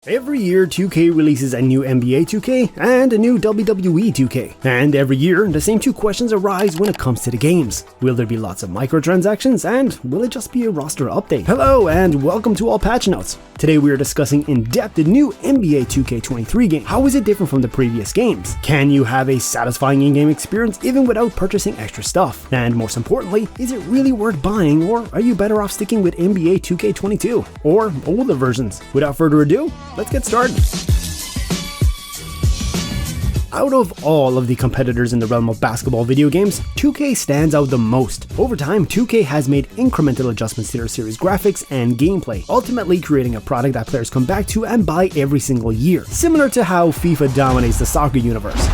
Every year, 2K releases a new NBA 2K and a new WWE 2K. And every year, the same two questions arise when it comes to the games. Will there be lots of microtransactions, and will it just be a roster update? Hello, and welcome to All Patch Notes. Today we are discussing in depth the new NBA 2K23 game. How is it different from the previous games? Can you have a satisfying in-game experience even without purchasing extra stuff? And most importantly, is it really worth buying, or are you better off sticking with NBA 2K22 or older versions? Without further ado, let's get started. Out of all of the competitors in the realm of basketball video games, 2K stands out the most. Over time, 2K has made incremental adjustments to their series graphics and gameplay, ultimately creating a product that players come back to and buy every single year, similar to how FIFA dominates the soccer universe.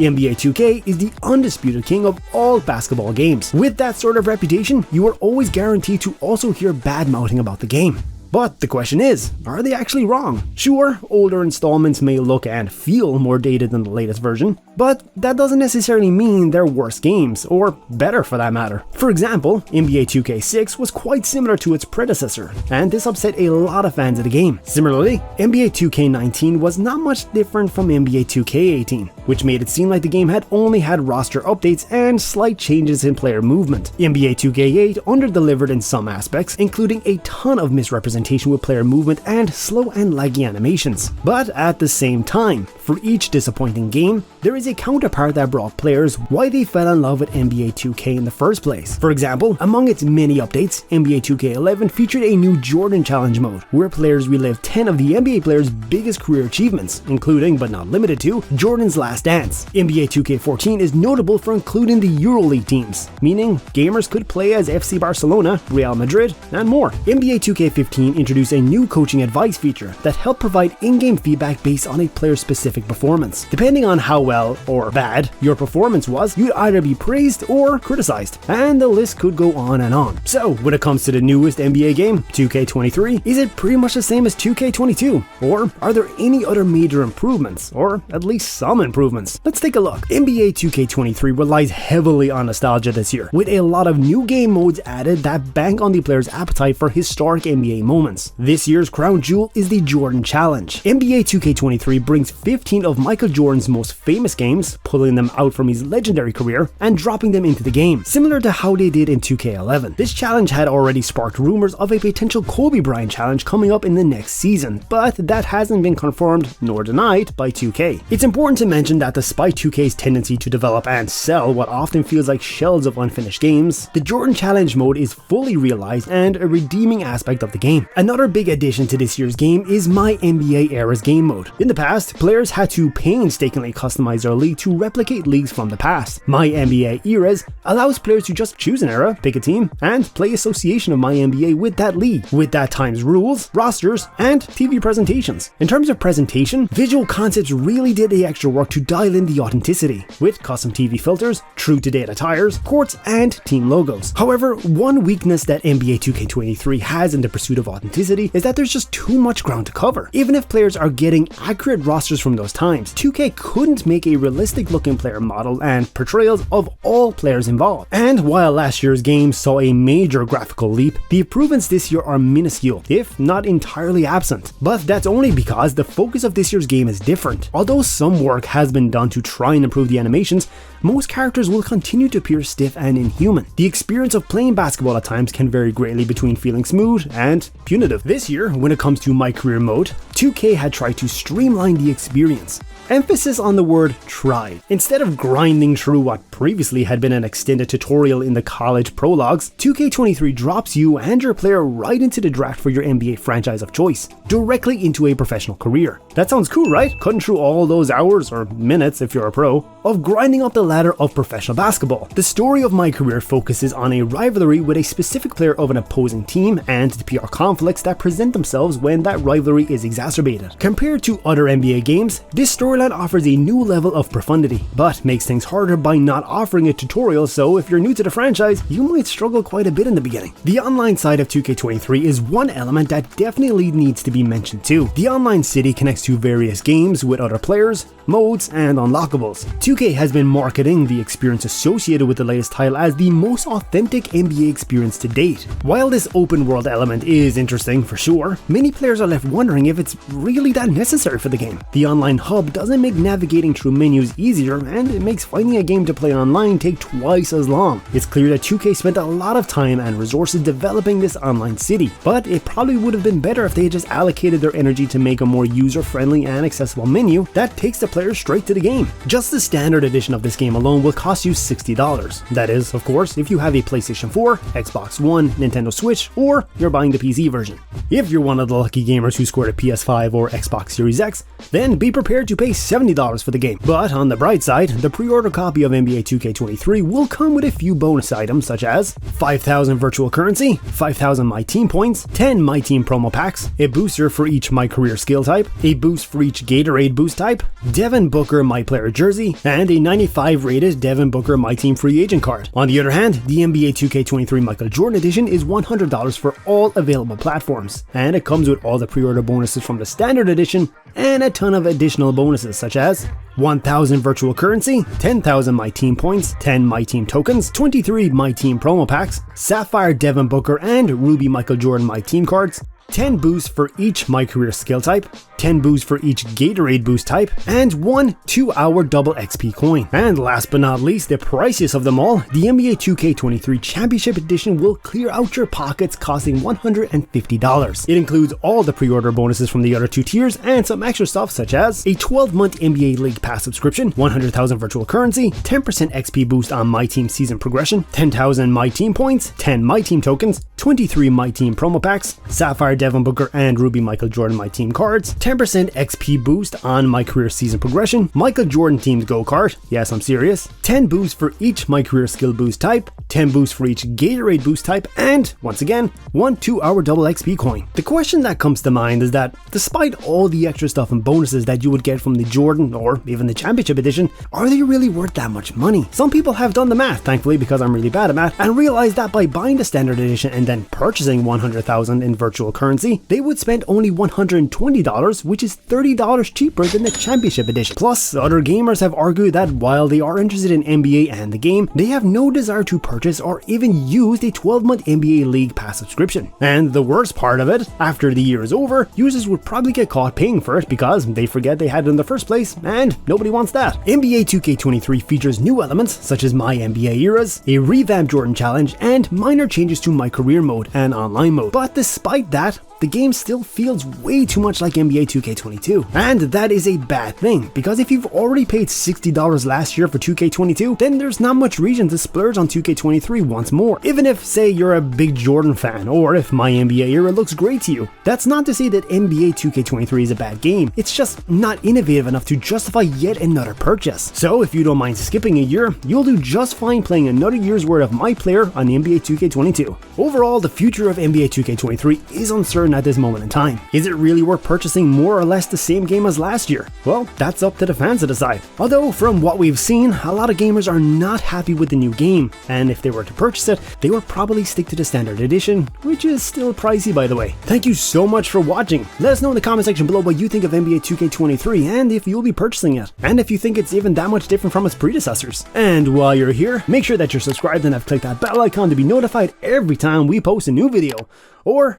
NBA 2K is the undisputed king of all basketball games. With that sort of reputation, you are always guaranteed to also hear bad-mouthing about the game. But the question is, are they actually wrong? Sure, older installments may look and feel more dated than the latest version, but that doesn't necessarily mean they're worse games, or better for that matter. For example, NBA 2K6 was quite similar to its predecessor, and this upset a lot of fans of the game. Similarly, NBA 2K19 was not much different from NBA 2K18, which made it seem like the game had only had roster updates and slight changes in player movement. NBA 2K8 under-delivered in some aspects, including a ton of misrepresentation with player movement and slow and laggy animations. But at the same time, for each disappointing game, there is a counterpart that brought players why they fell in love with NBA 2K in the first place. For example, among its many updates, NBA 2K11 featured a new Jordan Challenge mode, where players relive 10 of the NBA players' biggest career achievements, including but not limited to Jordan's last dance. NBA 2K14 is notable for including the EuroLeague teams, meaning gamers could play as FC Barcelona, Real Madrid, and more. NBA 2K15 introduced a new coaching advice feature that helped provide in-game feedback based on a player's specific performance. Depending on how well or bad your performance was, you'd either be praised or criticized, and the list could go on and on. So, when it comes to the newest NBA game, 2K23, is it pretty much the same as 2K22? Or are there any other major improvements, or at least some improvements? Let's take a look. NBA 2K23 relies heavily on nostalgia this year, with a lot of new game modes added that bank on the player's appetite for historic NBA moments. This year's crown jewel is the Jordan Challenge. NBA 2K23 brings 15 of Michael Jordan's most famous games, pulling them out from his legendary career and dropping them into the game, similar to how they did in 2K11. This challenge had already sparked rumors of a potential Kobe Bryant challenge coming up in the next season, but that hasn't been confirmed nor denied by 2K. It's important to mention that despite 2K's tendency to develop and sell what often feels like shells of unfinished games, the Jordan Challenge mode is fully realized and a redeeming aspect of the game. Another big addition to this year's game is My NBA Era's game mode. In the past, players had to painstakingly customize their league to replicate leagues from the past. My NBA Eras allows players to just choose an era, pick a team, and play association of My NBA with that league, with that time's rules, rosters, and TV presentations. In terms of presentation, Visual Concepts really did the extra work to dial in the authenticity, with custom TV filters, true-to-date attires, courts, and team logos. However, one weakness that NBA 2K23 has in the pursuit of authenticity is that there's just too much ground to cover. Even if players are getting accurate rosters from those times, 2K couldn't make a realistic looking player model and portrayals of all players involved. And while last year's game saw a major graphical leap, the improvements this year are minuscule, if not entirely absent. But that's only because the focus of this year's game is different. Although some work has been done to try and improve the animations, most characters will continue to appear stiff and inhuman. The experience of playing basketball at times can vary greatly between feeling smooth and punitive. This year, when it comes to My Career mode, 2K had tried to streamline the experience. Emphasis on the word tried. Instead of grinding through what previously had been an extended tutorial in the college prologues, 2K23 drops you and your player right into the draft for your NBA franchise of choice, directly into a professional career. That sounds cool, right? Cutting through all those hours, or minutes if you're a pro, of grinding up the ladder of professional basketball. The story of My Career focuses on a rivalry with a specific player of an opposing team and the PR conflicts that present themselves when that rivalry is exacerbated. Compared to other NBA games, this story storyline offers a new level of profundity, but makes things harder by not offering a tutorial, so if you're new to the franchise, you might struggle quite a bit in the beginning. The online side of 2K23 is one element that definitely needs to be mentioned too. The online city connects to various games with other players, modes, and unlockables. 2K has been marketing the experience associated with the latest title as the most authentic NBA experience to date. While this open world element is interesting for sure, many players are left wondering if it's really that necessary for the game. The online hub doesn't make navigating through menus easier, and it makes finding a game to play online take twice as long. It's clear that 2K spent a lot of time and resources developing this online city, but it probably would have been better if they had just allocated their energy to make a more user-friendly and accessible menu that takes the player straight to the game. Just the standard edition of this game alone will cost you $60. That is, of course, if you have a PlayStation 4, Xbox One, Nintendo Switch, or you're buying the PC version. If you're one of the lucky gamers who scored a PS5 or Xbox Series X, then be prepared to pay $70 for the game. But on the bright side, the pre-order copy of NBA 2K23 will come with a few bonus items such as 5,000 virtual currency, 5,000 My Team points, 10 My Team promo packs, a booster for each My Career skill type, a boost for each Gatorade boost type, Devin Booker My Player jersey, and a 95 rated Devin Booker My Team free agent card. On the other hand, the NBA 2K23 Michael Jordan edition is $100 for all available platforms, and it comes with all the pre-order bonuses from the standard edition and a ton of additional bonuses such as 1,000 virtual currency, 10,000 My Team points, 10 My Team tokens, 23 My Team promo packs, Sapphire Devin Booker and Ruby Michael Jordan My Team cards, 10 boosts for each My Career skill type, 10 boosts for each Gatorade boost type, and 1 2-hour double XP coin. And last but not least, the priciest of them all, the NBA 2K23 Championship Edition will clear out your pockets, costing $150. It includes all the pre-order bonuses from the other two tiers and some extra stuff such as a 12-month NBA League Pass subscription, 100,000 virtual currency, 10% XP boost on My Team season progression, 10,000 My Team points, 10 My Team tokens, 23 My Team promo packs, Sapphire Devin Booker and Ruby Michael Jordan My Team cards, 10% XP boost on My Career season progression, Michael Jordan Team's Go Kart, yes I'm serious, 10 boosts for each My Career skill boost type, 10 boosts for each Gatorade boost type, and once again, 1 2-hour double XP coin. The question that comes to mind is that despite all the extra stuff and bonuses that you would get from the Jordan or even the Championship Edition, are they really worth that much money? Some people have done the math, thankfully because I'm really bad at math, and realized that by buying the standard edition and then purchasing 100,000 in virtual currency, they would spend only $120, which is $30 cheaper than the Championship Edition. Plus, other gamers have argued that while they are interested in NBA and the game, they have no desire to purchase or even use a 12-month NBA League Pass subscription. And the worst part of it, after the year is over, users would probably get caught paying for it because they forget they had it in the first place, and nobody wants that. NBA 2K23 features new elements such as My NBA Eras, a revamped Jordan Challenge, and minor changes to My Career mode and online mode. But despite that, the game still feels way too much like NBA 2K22. And that is a bad thing, because if you've already paid $60 last year for 2K22, then there's not much reason to splurge on 2K23 once more. Even if, say, you're a big Jordan fan, or if My NBA Era looks great to you. That's not to say that NBA 2K23 is a bad game, it's just not innovative enough to justify yet another purchase. So if you don't mind skipping a year, you'll do just fine playing another year's worth of My Player on NBA 2K22. Overall, the future of NBA 2K23 is uncertain at this moment in time. Is it really worth purchasing more or less the same game as last year? Well, that's up to the fans to decide. Although, from what we've seen, a lot of gamers are not happy with the new game, and if they were to purchase it, they would probably stick to the standard edition, which is still pricey by the way. Thank you so much for watching. Let us know in the comment section below what you think of NBA 2K23 and if you'll be purchasing it, and if you think it's even that much different from its predecessors. And while you're here, make sure that you're subscribed and have clicked that bell icon to be notified every time we post a new video, or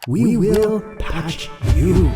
we will patch you.